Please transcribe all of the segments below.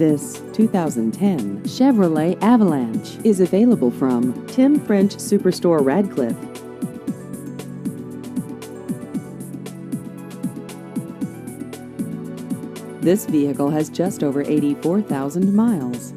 This 2010 Chevrolet Avalanche is available from Tim French Superstore Radcliff. This vehicle has just over 84,000 miles.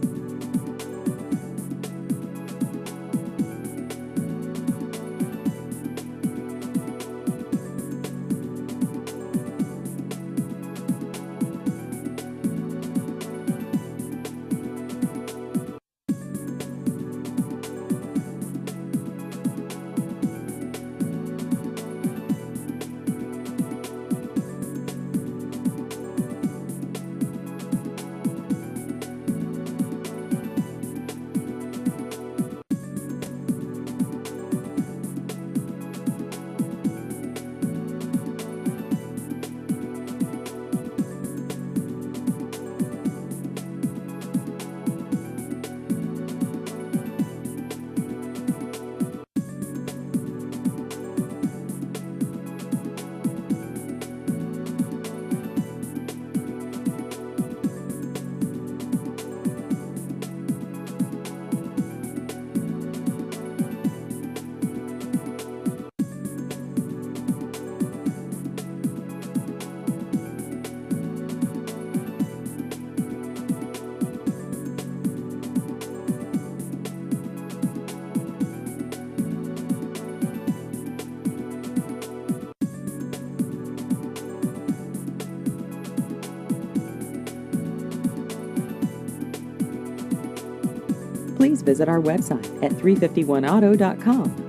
Please visit our website at 351auto.com.